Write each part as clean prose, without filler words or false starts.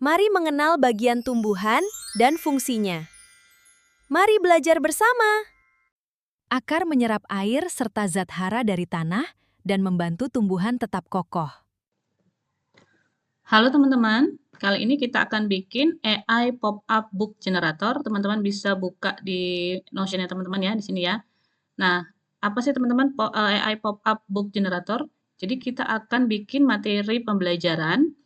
Mari mengenal bagian tumbuhan dan fungsinya. Mari belajar bersama. Akar menyerap air serta zat hara dari tanah dan membantu tumbuhan tetap kokoh. Halo teman-teman, kali ini kita akan bikin AI pop-up book generator. Teman-teman bisa buka di Notion-nya teman-teman ya, di sini ya. Nah, apa sih teman-teman AI pop-up book generator? Jadi kita akan bikin materi pembelajaran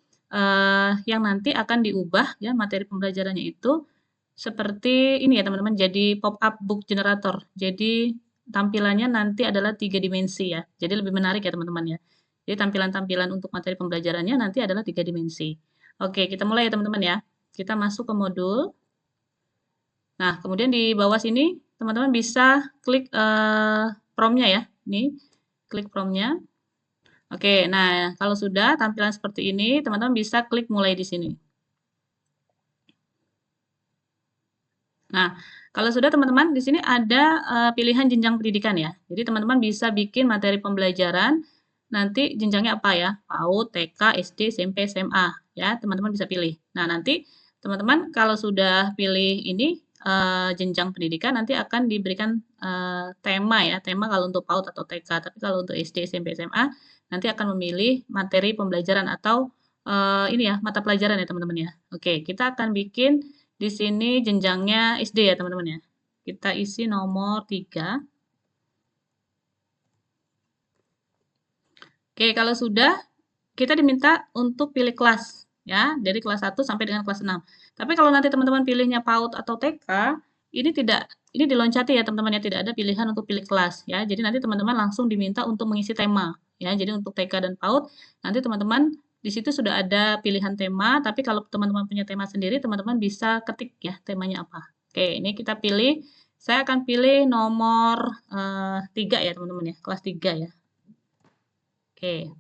yang nanti akan diubah ya, materi pembelajarannya itu seperti ini ya teman-teman, jadi pop-up book generator. Jadi tampilannya nanti adalah 3 dimensi ya. Jadi lebih menarik ya teman-teman ya. Jadi tampilan-tampilan untuk materi pembelajarannya nanti adalah 3 dimensi. Oke, kita mulai ya teman-teman ya. Kita masuk ke modul. Nah, kemudian di bawah sini teman-teman bisa klik prompt-nya ya. Ini, klik prompt-nya. Oke, nah kalau sudah tampilan seperti ini, teman-teman bisa klik mulai di sini. Nah, kalau sudah teman-teman di sini ada pilihan jenjang pendidikan ya. Jadi teman-teman bisa bikin materi pembelajaran nanti jenjangnya apa ya? PAUD, TK, SD, SMP, SMA ya, teman-teman bisa pilih. Nah, nanti teman-teman kalau sudah pilih ini jenjang pendidikan nanti akan diberikan tema ya, tema kalau untuk PAUD atau TK. Tapi kalau untuk SD, SMP, SMA nanti akan memilih materi pembelajaran atau ini ya, mata pelajaran ya teman-teman ya. Oke, kita akan bikin di sini jenjangnya SD ya teman-teman ya. Kita isi nomor 3. Oke, kalau sudah kita diminta untuk pilih kelas ya, dari kelas 1 sampai dengan kelas 6. Tapi kalau nanti teman-teman pilihnya PAUD atau TK, ini diloncati ya teman-teman ya, tidak ada pilihan untuk pilih kelas ya. Jadi nanti teman-teman langsung diminta untuk mengisi tema ya. Jadi untuk TK dan PAUD nanti teman-teman di situ sudah ada pilihan tema, tapi kalau teman-teman punya tema sendiri, teman-teman bisa ketik ya temanya apa. Oke, ini kita pilih, saya akan pilih nomor 3 ya teman-teman ya, kelas 3 ya. Oke.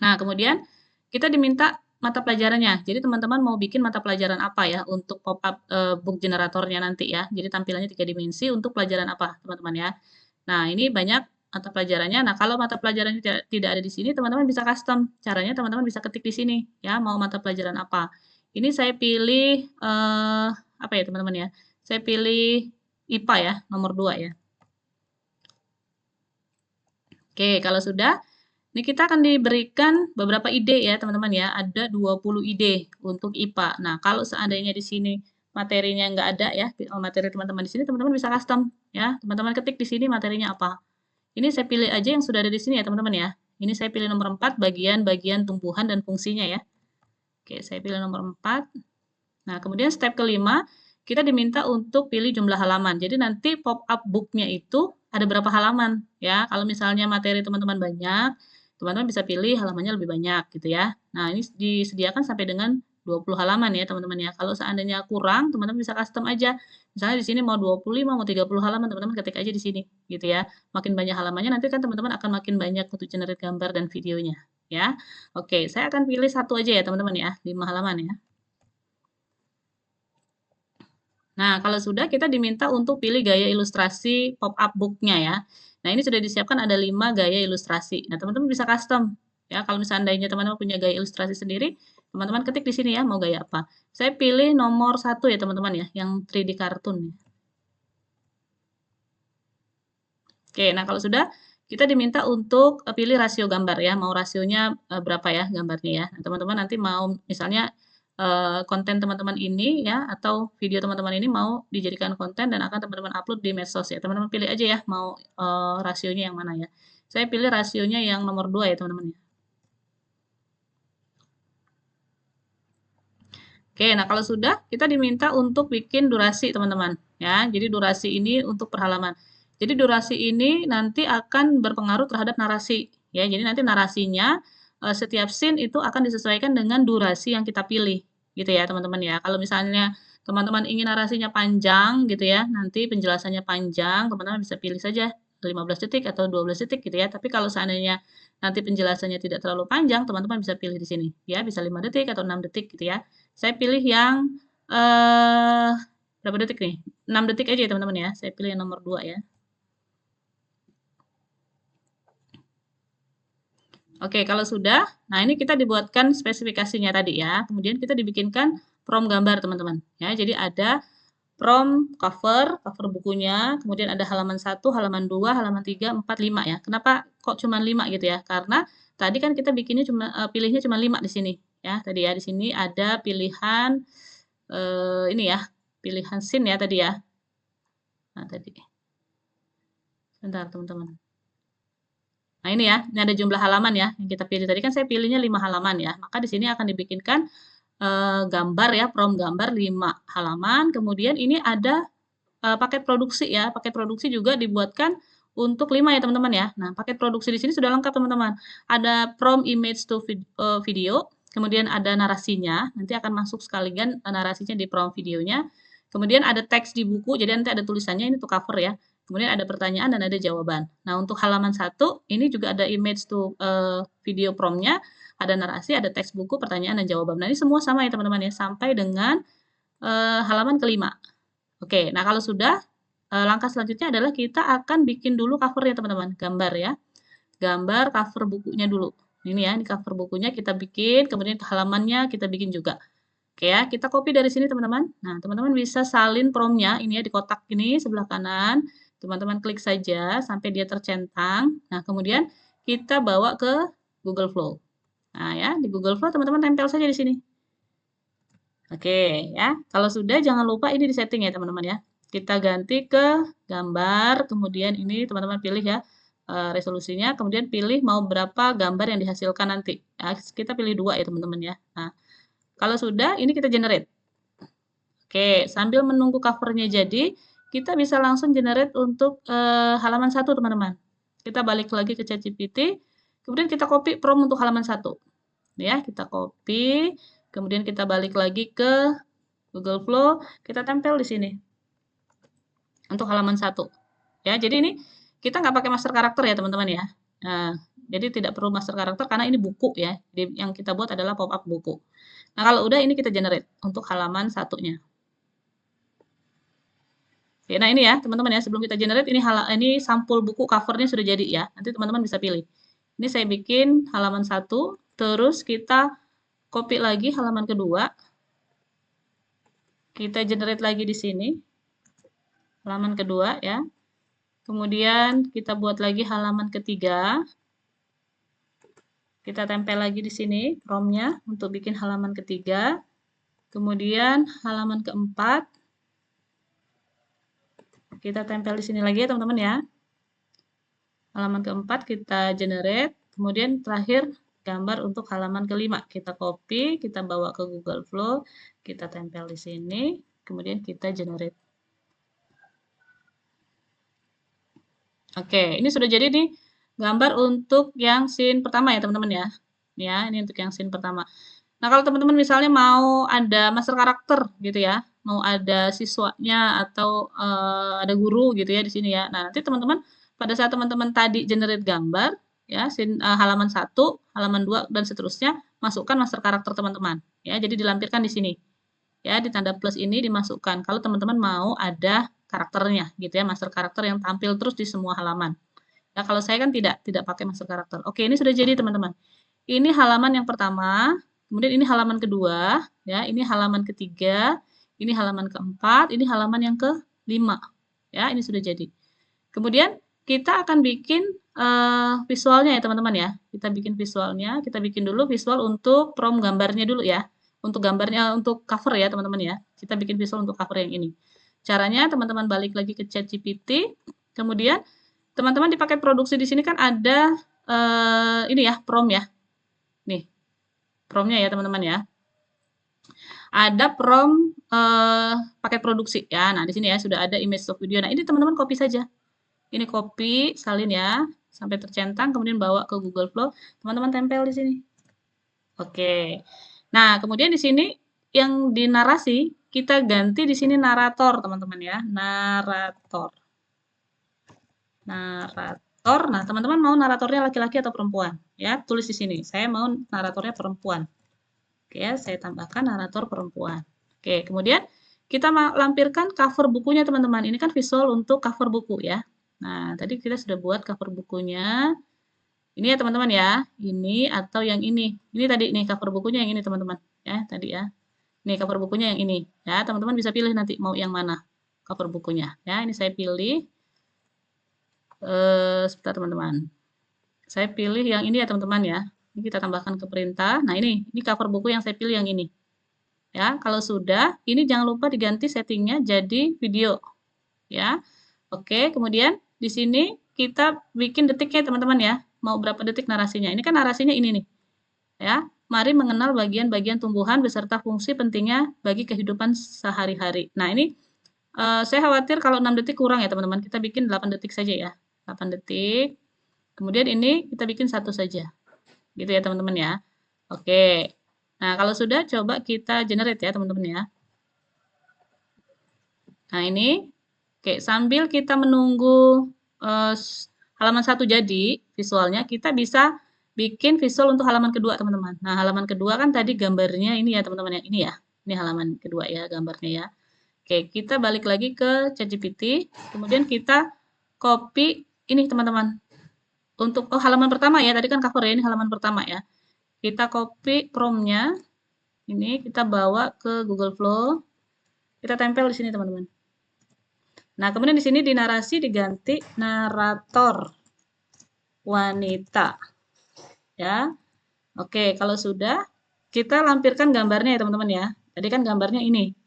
Nah, kemudian kita diminta mata pelajarannya. Jadi teman-teman mau bikin mata pelajaran apa ya untuk pop-up book generatornya nanti ya. Jadi tampilannya 3 dimensi untuk pelajaran apa, teman-teman ya. Nah, ini banyak mata pelajarannya. Nah, kalau mata pelajarannya tidak ada di sini, teman-teman bisa custom. Caranya teman-teman bisa ketik di sini ya, mau mata pelajaran apa. Ini saya pilih apa ya, teman-teman ya? Saya pilih IPA ya, nomor 2 ya. Oke, kalau sudah, ini kita akan diberikan beberapa ide ya teman-teman ya, ada 20 ide untuk IPA. Nah, kalau seandainya di sini materinya nggak ada ya, materi teman-teman di sini, teman-teman bisa custom ya, teman-teman ketik di sini materinya apa. Ini saya pilih aja yang sudah ada di sini ya teman-teman ya. Ini saya pilih nomor 4, bagian-bagian tumbuhan dan fungsinya ya. Oke, saya pilih nomor 4. Nah, kemudian step kelima, kita diminta untuk pilih jumlah halaman. Jadi nanti pop-up book-nya itu ada berapa halaman ya. Kalau misalnya materi teman-teman banyak, teman-teman bisa pilih halamannya lebih banyak gitu ya. Nah, ini disediakan sampai dengan 20 halaman ya teman-teman ya. Kalau seandainya kurang, teman-teman bisa custom aja. Misalnya di sini mau 25, mau 30 halaman, teman-teman ketik aja di sini gitu ya. Makin banyak halamannya nanti kan teman-teman akan makin banyak untuk generate gambar dan videonya ya. Oke, saya akan pilih satu aja ya teman-teman ya, 5 halaman ya. Nah, kalau sudah kita diminta untuk pilih gaya ilustrasi pop-up book-nya ya. Nah, ini sudah disiapkan ada 5 gaya ilustrasi. Nah, teman-teman bisa custom ya. Kalau misalnya teman-teman punya gaya ilustrasi sendiri, teman-teman ketik di sini ya mau gaya apa. Saya pilih nomor 1 ya teman-teman ya, yang 3D kartun. Oke, nah kalau sudah kita diminta untuk pilih rasio gambar ya, mau rasionya berapa ya gambarnya ya. Nah, teman-teman nanti mau misalnya konten teman-teman ini ya atau video teman-teman ini mau dijadikan konten dan akan teman-teman upload di medsos ya. Teman-teman pilih aja ya mau rasionya yang mana ya. Saya pilih rasionya yang nomor 2 ya teman-teman ya. Oke, nah kalau sudah kita diminta untuk bikin durasi teman-teman ya. Jadi durasi ini untuk per halaman. Jadi durasi ini nanti akan berpengaruh terhadap narasi ya. Jadi nanti narasinya setiap scene itu akan disesuaikan dengan durasi yang kita pilih gitu ya teman-teman ya. Kalau misalnya teman-teman ingin narasinya panjang gitu ya, nanti penjelasannya panjang, teman-teman bisa pilih saja 15 detik atau 12 detik gitu ya. Tapi kalau seandainya nanti penjelasannya tidak terlalu panjang, teman-teman bisa pilih di sini ya, bisa 5 detik atau 6 detik gitu ya. Saya pilih yang eh berapa detik nih? 6 detik aja ya teman-teman ya. Saya pilih yang nomor 2 ya. Oke, kalau sudah, nah ini kita dibuatkan spesifikasinya tadi ya. Kemudian kita dibikinkan prompt gambar, teman-teman. Ya, jadi ada prompt cover bukunya, kemudian ada halaman 1, halaman 2, halaman 3, 4, 5 ya. Kenapa kok cuma 5 gitu ya? Karena tadi kan kita bikinnya pilihnya cuma 5 di sini ya. Tadi ya di sini ada pilihan ini ya, pilihan scene ya tadi ya. Nah, tadi. Sebentar, teman-teman. Nah, ini ya, ini ada jumlah halaman ya yang kita pilih. Tadi kan saya pilihnya 5 halaman ya. Maka di sini akan dibikinkan gambar ya, prompt gambar 5 halaman. Kemudian ini ada paket produksi ya. Paket produksi juga dibuatkan untuk 5 ya, teman-teman ya. Nah, paket produksi di sini sudah lengkap, teman-teman. Ada prompt image to video, kemudian ada narasinya. Nanti akan masuk sekalian narasinya di prompt videonya. Kemudian ada teks di buku, jadi nanti ada tulisannya, ini untuk cover ya. Kemudian ada pertanyaan dan ada jawaban. Nah, untuk halaman 1, ini juga ada image to video prompt-nya, ada narasi, ada teks buku, pertanyaan, dan jawaban. Nah, ini semua sama ya, teman-teman ya, sampai dengan halaman kelima. Oke, nah kalau sudah, langkah selanjutnya adalah kita akan bikin dulu cover-nya, teman-teman, gambar ya. Gambar cover bukunya dulu. Ini ya, ini cover bukunya kita bikin, kemudian halamannya kita bikin juga. Oke ya, kita copy dari sini, teman-teman. Nah, teman-teman bisa salin prompt-nya, ini ya di kotak ini sebelah kanan. Teman-teman klik saja sampai dia tercentang. Nah, kemudian kita bawa ke Google Flow. Nah ya, di Google Flow teman-teman tempel saja di sini. Oke ya, kalau sudah jangan lupa ini di setting ya teman-teman ya. Kita ganti ke gambar, kemudian ini teman-teman pilih ya resolusinya, kemudian pilih mau berapa gambar yang dihasilkan nanti. Ya, kita pilih 2 ya teman-teman ya. Nah, kalau sudah ini kita generate. Oke, sambil menunggu covernya jadi, kita bisa langsung generate untuk halaman 1 teman-teman. Kita balik lagi ke ChatGPT, kemudian kita copy prompt untuk halaman 1. Ya, kita copy, kemudian kita balik lagi ke Google Flow, kita tempel di sini untuk halaman 1. Ya, jadi ini kita nggak pakai master karakter ya teman-teman ya. Nah, jadi tidak perlu master karakter karena ini buku ya. Jadi yang kita buat adalah pop-up buku. Nah, kalau udah ini kita generate untuk halaman 1-nya. Oke, nah ini ya teman-teman ya, sebelum kita generate ini sampul buku covernya sudah jadi ya. Nanti teman-teman bisa pilih. Ini saya bikin halaman 1, terus kita copy lagi halaman kedua. Kita generate lagi di sini. Halaman kedua ya. Kemudian kita buat lagi halaman ketiga. Kita tempel lagi di sini prompt-nya untuk bikin halaman ketiga. Kemudian halaman keempat. Kita tempel di sini lagi ya teman-teman ya. Halaman keempat kita generate. Kemudian terakhir gambar untuk halaman kelima. Kita copy, kita bawa ke Google Flow, kita tempel di sini, kemudian kita generate. Oke, ini sudah jadi nih gambar untuk yang scene pertama ya teman-teman ya. Ya, ini untuk yang scene pertama. Nah, kalau teman-teman misalnya mau ada master karakter gitu ya, mau ada siswanya atau ada guru gitu ya di sini ya. Nah, nanti teman-teman pada saat teman-teman tadi generate gambar ya, halaman 1, halaman 2 dan seterusnya, masukkan master karakter teman-teman ya. Jadi dilampirkan di sini. Ya, di tanda plus ini dimasukkan kalau teman-teman mau ada karakternya gitu ya, master karakter yang tampil terus di semua halaman. Nah, kalau saya kan tidak pakai master karakter. Oke, ini sudah jadi teman-teman. Ini halaman yang pertama, kemudian ini halaman kedua, ya, ini halaman ketiga, ini halaman keempat, ini halaman yang kelima. Ya, ini sudah jadi. Kemudian kita akan bikin visualnya ya teman-teman ya. Kita bikin visualnya, kita bikin dulu visual untuk prompt gambarnya dulu ya. Untuk gambarnya, untuk cover ya teman-teman ya. Kita bikin visual untuk cover yang ini. Caranya teman-teman balik lagi ke ChatGPT, kemudian teman-teman di paket produksi di sini kan ada ini ya, prompt ya. Nih, prompt-nya ya teman-teman ya. Ada prompt paket produksi ya. Nah, di sini ya sudah ada image stock video. Nah, ini teman-teman copy saja. Ini copy, salin ya, sampai tercentang, kemudian bawa ke Google Flow. Teman-teman tempel di sini. Oke. Nah, kemudian di sini yang di narasi kita ganti di sini narator, teman-teman ya. Narator. Narator. Nah, teman-teman mau naratornya laki-laki atau perempuan? Ya, tulis di sini. Saya mau naratornya perempuan. Oke, ya, saya tambahkan narator perempuan. Oke, kemudian kita lampirkan cover bukunya, teman-teman. Ini kan visual untuk cover buku ya. Nah, tadi kita sudah buat cover bukunya. Ini ya teman-teman ya, ini atau yang ini. Ini tadi nih cover bukunya yang ini teman-teman. Ya, tadi ya. Nih cover bukunya yang ini. Ya, teman-teman bisa pilih nanti mau yang mana cover bukunya. Ya, ini saya pilih. Sebentar teman-teman. Saya pilih yang ini ya teman-teman ya. Ini kita tambahkan ke perintah. Nah ini cover buku yang saya pilih yang ini. Ya, kalau sudah, ini jangan lupa diganti settingnya jadi video. Ya, oke. Kemudian di sini kita bikin detiknya teman-teman ya. Mau berapa detik narasinya? Ini kan narasinya ini nih. Ya, mari mengenal bagian-bagian tumbuhan beserta fungsi pentingnya bagi kehidupan sehari-hari. Nah ini saya khawatir kalau 6 detik kurang ya teman-teman. Kita bikin 8 detik saja ya. 8 detik. Kemudian ini kita bikin satu saja. Gitu ya teman-teman ya. Oke. Nah, kalau sudah coba kita generate ya teman-teman ya. Nah, ini oke, sambil kita menunggu halaman satu jadi visualnya, kita bisa bikin visual untuk halaman kedua teman-teman. Nah, halaman kedua kan tadi gambarnya ini ya teman-teman ya. Ini ya. Ini halaman kedua ya gambarnya ya. Oke, kita balik lagi ke ChatGPT. Kemudian kita copy ini teman-teman. Untuk halaman pertama ya, tadi kan cover ya, ini halaman pertama ya. Kita copy prompt-nya, ini kita bawa ke Google Flow, kita tempel di sini teman-teman. Nah, kemudian di sini di narasi diganti narator wanita. Ya. Oke, kalau sudah kita lampirkan gambarnya ya teman-teman ya. Tadi kan gambarnya ini.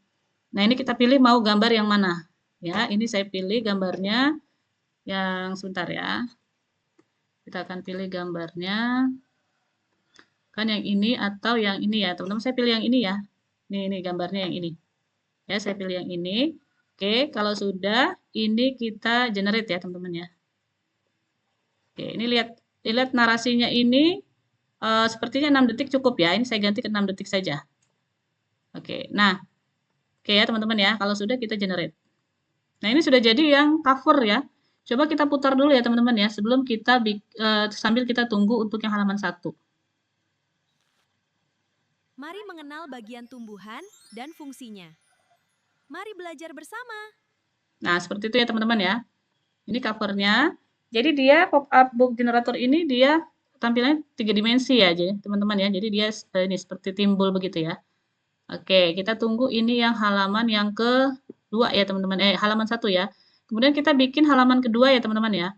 Nah, ini kita pilih mau gambar yang mana. Ya, ini saya pilih gambarnya yang sebentar ya. Kita akan pilih gambarnya kan yang ini atau yang ini ya teman-teman, saya pilih yang ini ya. Ini gambarnya yang ini ya, saya pilih yang ini. Oke, kalau sudah ini kita generate ya teman-teman ya. Oke, ini lihat narasinya ini sepertinya 6 detik cukup ya, ini saya ganti ke 6 detik saja. Oke, nah oke ya teman-teman ya, kalau sudah kita generate. Nah ini sudah jadi yang cover ya. Coba kita putar dulu ya teman-teman ya, sebelum kita sambil kita tunggu untuk yang halaman 1. Mari mengenal bagian tumbuhan dan fungsinya. Mari belajar bersama. Nah, seperti itu ya teman-teman ya. Ini covernya. Jadi dia pop-up book generator ini dia tampilannya 3 dimensi ya teman-teman ya. Jadi dia ini seperti timbul begitu ya. Oke, kita tunggu ini yang halaman yang kedua ya teman-teman. Halaman 1 ya. Kemudian kita bikin halaman kedua ya teman-teman ya.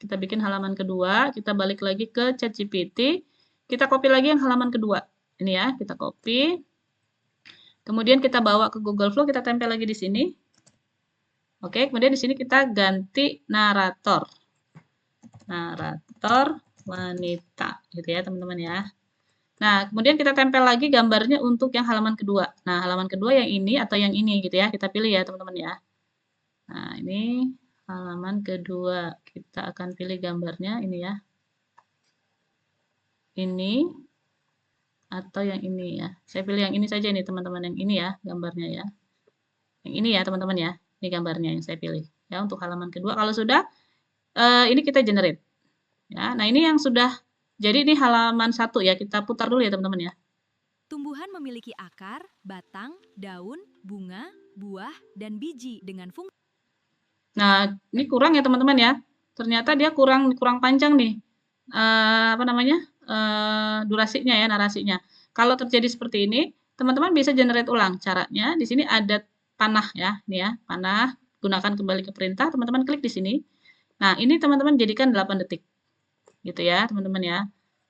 Kita bikin halaman kedua, kita balik lagi ke ChatGPT. Kita copy lagi yang halaman kedua. Ini ya, kita copy. Kemudian kita bawa ke Google Flow, kita tempel lagi di sini. Oke, kemudian di sini kita ganti narator. Narator wanita, gitu ya teman-teman ya. Nah, kemudian kita tempel lagi gambarnya untuk yang halaman kedua. Nah, halaman kedua yang ini atau yang ini gitu ya, kita pilih ya teman-teman ya. Nah, ini halaman kedua. Kita akan pilih gambarnya ini ya. Ini atau yang ini ya. Saya pilih yang ini saja nih teman-teman, yang ini ya gambarnya ya. Yang ini ya teman-teman ya. Ini gambarnya yang saya pilih ya untuk halaman kedua. Kalau sudah ini kita generate. Ya, nah ini yang sudah jadi ini halaman 1 ya. Kita putar dulu ya teman-teman ya. Tumbuhan memiliki akar, batang, daun, bunga, buah, dan biji dengan fungsi. Nah, ini kurang ya teman-teman ya. Ternyata dia kurang panjang nih. Apa namanya? Durasinya ya, narasinya. Kalau terjadi seperti ini, teman-teman bisa generate ulang. Caranya di sini ada panah ya, ini ya, panah. Gunakan kembali ke perintah, teman-teman klik di sini. Nah, ini teman-teman jadikan 8 detik. Gitu ya, teman-teman ya.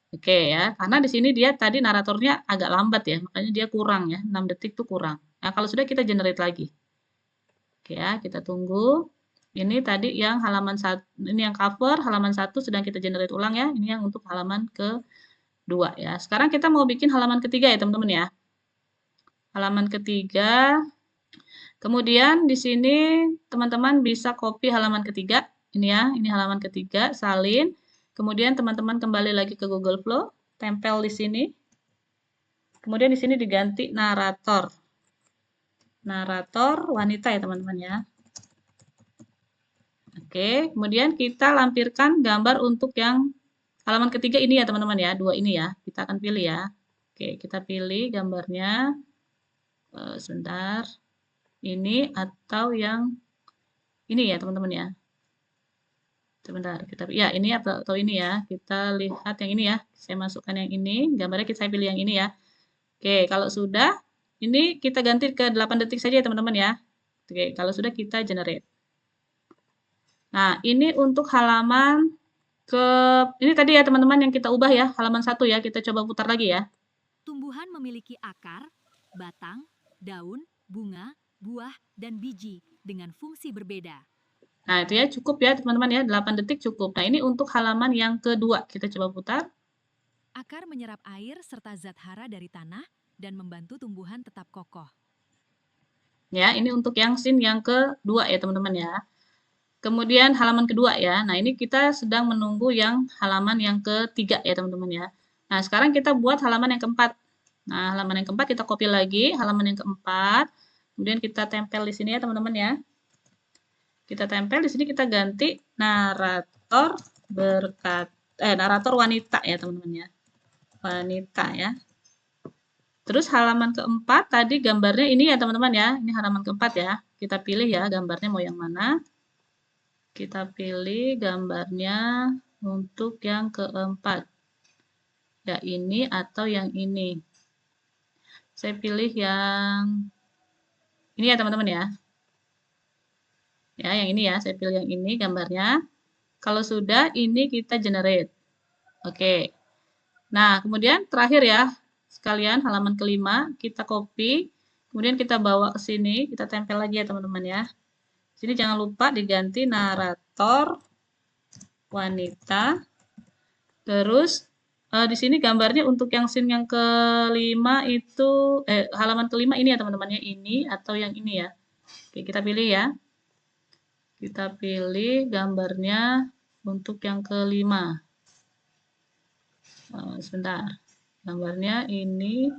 Oke ya, karena di sini dia tadi naratornya agak lambat ya, makanya dia kurang ya, 6 detik tuh kurang. Nah, kalau sudah kita generate lagi. Oke ya, kita tunggu. Ini tadi yang halaman 1, ini yang cover, halaman 1 sedang kita generate ulang ya. Ini yang untuk halaman kedua ya. Sekarang kita mau bikin halaman ketiga ya teman-teman ya. Halaman ketiga. Kemudian di sini teman-teman bisa copy halaman ketiga. Ini ya, ini halaman ketiga, salin. Kemudian teman-teman kembali lagi ke Google Flow, tempel di sini. Kemudian di sini diganti narator. Narator wanita ya teman-teman ya. Oke, kemudian kita lampirkan gambar untuk yang halaman ketiga ini ya teman-teman ya, 2 ini ya. Kita akan pilih ya. Oke, kita pilih gambarnya. Sebentar. Ini atau yang ini ya teman-teman ya. Sebentar, ya ini atau ini ya. Kita lihat yang ini ya. Saya masukkan yang ini, gambarnya saya pilih yang ini ya. Oke, kalau sudah, ini kita ganti ke 8 detik saja ya teman-teman ya. Oke, kalau sudah kita generate. Nah, ini untuk halaman ini tadi ya teman-teman yang kita ubah ya, halaman 1 ya. Kita coba putar lagi ya. Tumbuhan memiliki akar, batang, daun, bunga, buah, dan biji dengan fungsi berbeda. Nah, itu ya cukup ya teman-teman ya, 8 detik cukup. Nah, ini untuk halaman yang kedua. Kita coba putar. Akar menyerap air serta zat hara dari tanah dan membantu tumbuhan tetap kokoh. Ya, ini untuk yang scene yang kedua ya teman-teman ya. Kemudian halaman kedua ya. Nah, ini kita sedang menunggu yang halaman yang ketiga ya teman-teman ya. Nah, sekarang kita buat halaman yang keempat. Nah, halaman yang keempat kita copy lagi, halaman yang keempat. Kemudian kita tempel di sini ya teman-teman ya. Kita tempel di sini, kita ganti narator narator wanita ya teman-teman ya. Wanita ya. Terus halaman keempat tadi gambarnya ini ya teman-teman ya. Ini halaman keempat ya. Kita pilih ya gambarnya mau yang mana. Kita pilih gambarnya untuk yang keempat. Ya ini atau yang ini. Saya pilih yang ini ya teman-teman ya. Ya, yang ini ya, saya pilih yang ini gambarnya. Kalau sudah, ini kita generate. Oke. Nah, kemudian terakhir ya, sekalian halaman kelima, kita copy, kemudian kita bawa ke sini, kita tempel lagi ya teman-teman ya. Sini jangan lupa diganti narator wanita. Terus di sini gambarnya untuk yang scene yang kelima itu, halaman kelima ini ya teman-teman ya, ini atau yang ini ya. Oke, kita pilih ya. Kita pilih gambarnya untuk yang kelima. Sebentar. Gambarnya ini.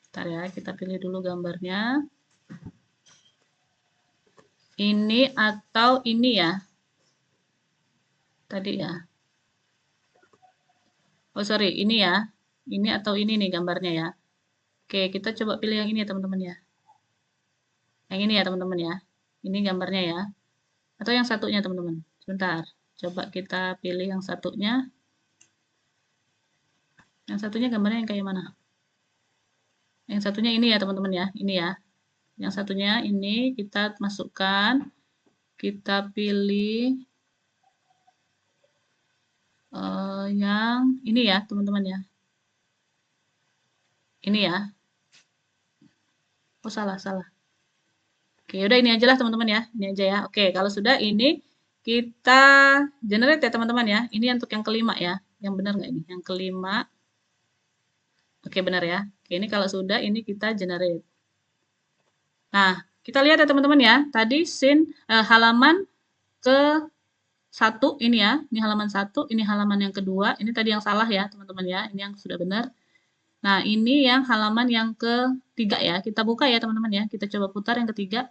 Bentar ya, kita pilih dulu gambarnya. Ini atau ini ya. Tadi ya. Oh, sorry. Ini ya. Ini atau ini nih gambarnya ya. Oke, kita coba pilih yang ini ya teman-teman ya. Yang ini ya teman-teman ya. Ini gambarnya ya. Atau yang satunya teman-teman. Sebentar. Coba kita pilih yang satunya. Yang satunya gambarnya yang kayak mana? Yang satunya ini ya teman-teman ya. Ini ya. Yang satunya ini kita masukkan. Kita pilih yang ini ya teman-teman ya. Ini ya. Oh salah. Oke, udah ini aja lah teman-teman ya. Ini aja ya. Oke, kalau sudah ini kita generate ya teman-teman ya. Ini untuk yang kelima ya. Yang benar nggak ini? Yang kelima. Oke, benar ya. Oke, ini kalau sudah ini kita generate. Nah, kita lihat ya teman-teman ya. Tadi scene halaman ke satu ini ya. Ini halaman satu, ini halaman yang kedua. Ini tadi yang salah ya teman-teman ya. Ini yang sudah benar. Nah, ini yang halaman yang ketiga ya. Kita buka ya teman-teman ya. Kita coba putar yang ketiga.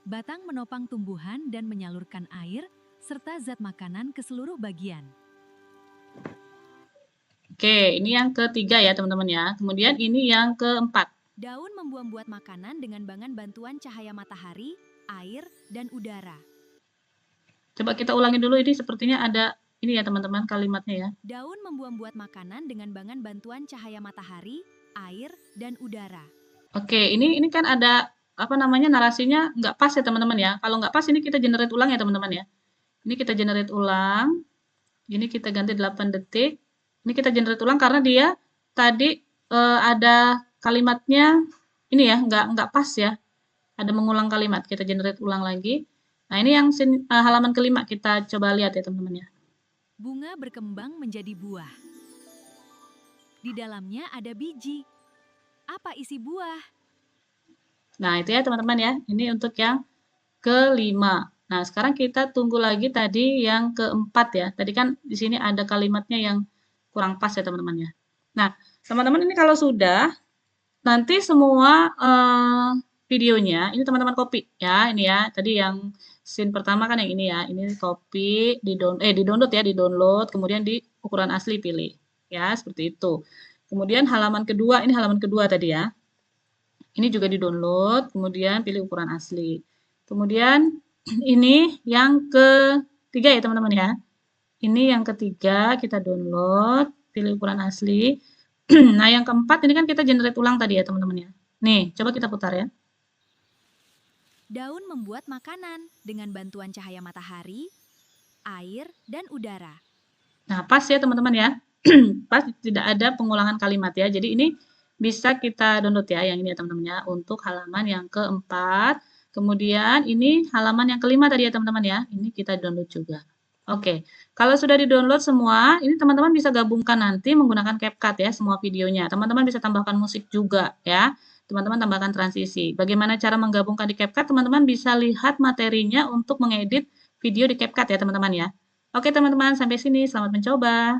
Batang menopang tumbuhan dan menyalurkan air, serta zat makanan ke seluruh bagian. Oke, ini yang ketiga ya teman-teman ya. Kemudian ini yang keempat. Daun membuat makanan dengan bantuan cahaya matahari, air, dan udara. Coba kita ulangi dulu, ini sepertinya ada ini ya teman-teman kalimatnya ya. Daun membuat makanan dengan bantuan cahaya matahari, air, dan udara. Oke, ini kan ada apa namanya narasinya nggak pas ya teman-teman ya. Kalau nggak pas ini kita generate ulang ya teman-teman ya. Ini kita generate ulang. Ini kita ganti 8 detik. Ini kita generate ulang karena dia tadi ada kalimatnya ini ya nggak pas ya. Ada mengulang kalimat. Kita generate ulang lagi. Nah ini yang halaman kelima kita coba lihat ya teman-teman ya. Bunga berkembang menjadi buah. Di dalamnya ada biji. Apa isi buah? Nah, itu ya teman-teman ya. Ini untuk yang kelima. Nah, sekarang kita tunggu lagi tadi yang keempat ya. Tadi kan di sini ada kalimatnya yang kurang pas ya teman-teman ya. Nah, teman-teman ini kalau sudah, nanti semua videonya, ini teman-teman copy ya. Ini ya, tadi yang scene pertama kan yang ini ya. Ini copy, di-download ya, di-download, kemudian di ukuran asli pilih. Ya, seperti itu. Kemudian halaman kedua, ini halaman kedua tadi ya. Ini juga di-download, kemudian pilih ukuran asli. Kemudian Ini yang ketiga ya teman-teman ya. Ini yang ketiga, kita download, pilih ukuran asli. Nah, yang keempat ini kan kita generate ulang tadi ya teman-teman ya. Nih, coba kita putar ya. Daun membuat makanan dengan bantuan cahaya matahari, air, dan udara. Nah, pas ya teman-teman ya. Pas, tidak ada pengulangan kalimat ya. Jadi ini bisa kita download ya, yang ini ya teman-teman ya, untuk halaman yang keempat. Kemudian ini halaman yang kelima tadi ya teman-teman ya. Ini kita download juga. Oke, kalau sudah di-download semua, ini teman-teman bisa gabungkan nanti menggunakan CapCut ya, semua videonya. Teman-teman bisa tambahkan musik juga ya. Teman-teman tambahkan transisi. Bagaimana cara menggabungkan di CapCut? Teman-teman bisa lihat materinya untuk mengedit video di CapCut ya teman-teman ya. Oke teman-teman, sampai sini. Selamat mencoba.